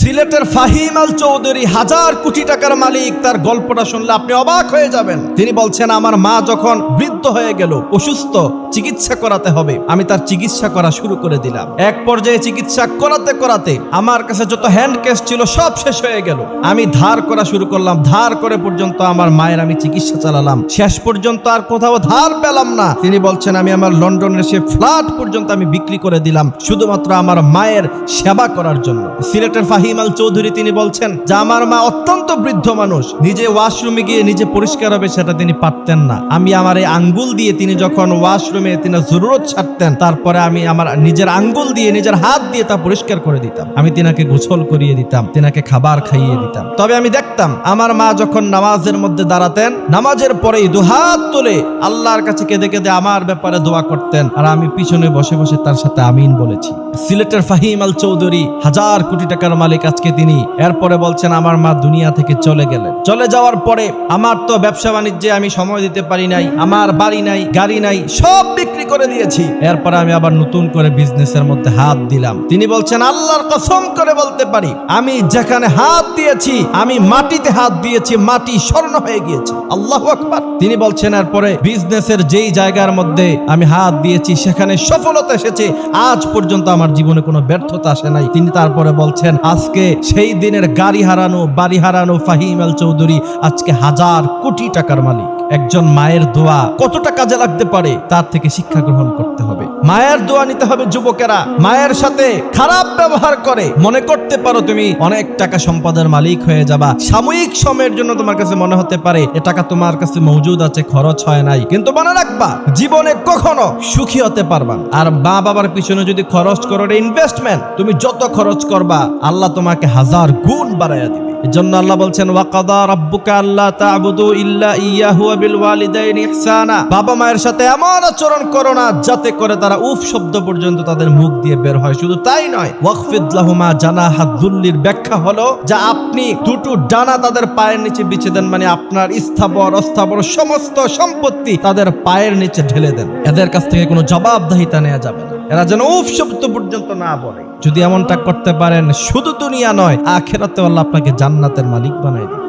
সিলেটের ফাহিম আল চৌধুরী, 1000 কোটি টাকার মালিক। তার গল্পটা শুনলে আপনি অবাক হয়ে যাবেন। তিনি বলছেন, আমার মা যখন বৃদ্ধ হয়ে গেল, অসুস্থ, চিকিৎসা করাতে হবে, আমি তার চিকিৎসা করা শুরু করে দিলাম। এক পর্যায়ে চিকিৎসা করাতে করাতে আমার কাছে যত হ্যান্ড ক্যাশ ছিল সব শেষ হয়ে গেল। আমি ধার করা শুরু করলাম, ধার করে পর্যন্ত আমার মায়ের আমি চিকিৎসা চালালাম। শেষ পর্যন্ত আর কোথাও ধার পেলাম না। তিনি বলছেন, আমি আমার লন্ডনের সে ফ্ল্যাট পর্যন্ত আমি বিক্রি করে দিলাম শুধুমাত্র আমার মায়ের সেবা করার জন্য। সিলেটের ফাহিম আল চৌধুরী তিনি বলছেন যে আমার মা অত্যন্ত বৃদ্ধ মানুষ, নিজে ওয়াশরুমে গিয়ে নিজে পরিষ্কার হবে সেটা তিনি পারতেন না। আমি আমার এই আঙ্গুল দিয়ে তিনি যখন ওয়াশরুমে তিনি জরুরত ছাড়তেন, তারপরে আমি আমার নিজের আঙ্গুল দিয়ে নিজের হাত দিয়ে তা পরিষ্কার করে দিতাম। আমি তিনাকে গোসল করিয়ে দিতাম, তিনাকে খাবার খাইয়ে দিতাম। তবে আমি দেখতাম আমার মা যখন নামাজের মধ্যে দাঁড়াতেন, নামাজের পরেই দুহাত তুলে আল্লাহর কাছে কেঁদে কেঁদে আমার ব্যাপারে দোয়া করতেন, আর আমি পিছনে বসে বসে তার সাথে আমিন বলেছি। সিলেটের ফাহিম আল চৌধুরী 1000 কোটি টাকার মালিক আজকে তিনি। এরপরে বলছেন, আমার মা দুনিয়া থেকে চলে গেলেন। চলে যাওয়ার পরে আমার তো ব্যবসা বাণিজ্যে আমি সময় দিতে পারি নাই, আমার বাড়ি নাই, গাড়ি নাই, সব বিক্রি করে দিয়েছি। এরপরে আমি আবার নতুন করে বিজনেসের মধ্যে হাত দিলাম। তিনি বলছেন, আল্লাহর কসম করে বলতে পারি, আমি যেখানে হাত দিয়েছি, আমি মাটিতে হাত দিয়েছি, মাটি স্বর্ণ হয়ে গিয়েছে। আল্লাহু আকবার। তিনি বলছেন, এরপরে বিজনেসের যেই জায়গার মধ্যে আমি হাত দিয়েছি সেখানে সফলতা এসেছে। আজ পর্যন্ত আমার জীবনে কোনো ব্যর্থতা আসে নাই। তিনি তারপরে বলছেন, আজকে সেই দিনের গাড়ি হারানো, বাড়ি হারানো ফাহিম আল চৌধুরী আজকে 1000 কোটি টাকার মালিক। একজন মায়ের দোয়া কতটা কাজে লাগতে পারে তার থেকে শিক্ষা গ্রহণ করতে হবে। মায়ের দোয়া নিতে হবে। যুবকেরা মায়ের সাথে খারাপ ব্যবহার করে মনে করতে পারো তুমি অনেক টাকা সম্পদের মালিক হয়ে যাবা। সাময়িক সময়ের জন্য তোমার কাছে মনে হতে পারে এ টাকা তোমার কাছে মজুদ আছে, খরচ হয় নাই, কিন্তু মনে রাখবা জীবনে কখনো সুখী হতে পারবা না। আর মা বাবার পিছনে যদি খরচ করো, ইনভেস্টমেন্ট, তুমি যত খরচ করবা আল্লাহ তোমাকে 1000 গুণ বাড়াইয়া দিবে। এজন্য আল্লাহ বলছেন, ওয়াকাদা রাব্বুকা আল্লা তা'বুদু ইল্লা ইয়্যাহু ওয়া বিল ওয়ালিদাইনি ইহসানা। বাবা মায়ের সাথে এমন আচরণ করো না যাতে করে তারা উফ শব্দ পর্যন্ত তাদের মুখ দিয়ে বের হয়। শুধু তাই নয়, ওয়াখফিদ লাহুমা জানাহাদ যুল্লির ব্যাখ্যা হলো যে আপনি দুটো ডানা তাদের পায়ের নিচে বিছিয়ে দেন, মানে আপনার স্থাবর অস্থাবর সমস্ত সম্পত্তি তাদের পায়ের নিচে ঢেলে দেন। এদের কাছ থেকে কোনো জবাবদিহিতা নেওয়া যাবে না, এরা যেন উফ শব্দ পর্যন্ত না বলে। যদি এমনটা করতে পারেন, শুধু দুনিয়া নয় আখিরাতেও আল্লাহ আপনাকে জান্নাতের মালিক বানায় দিবে।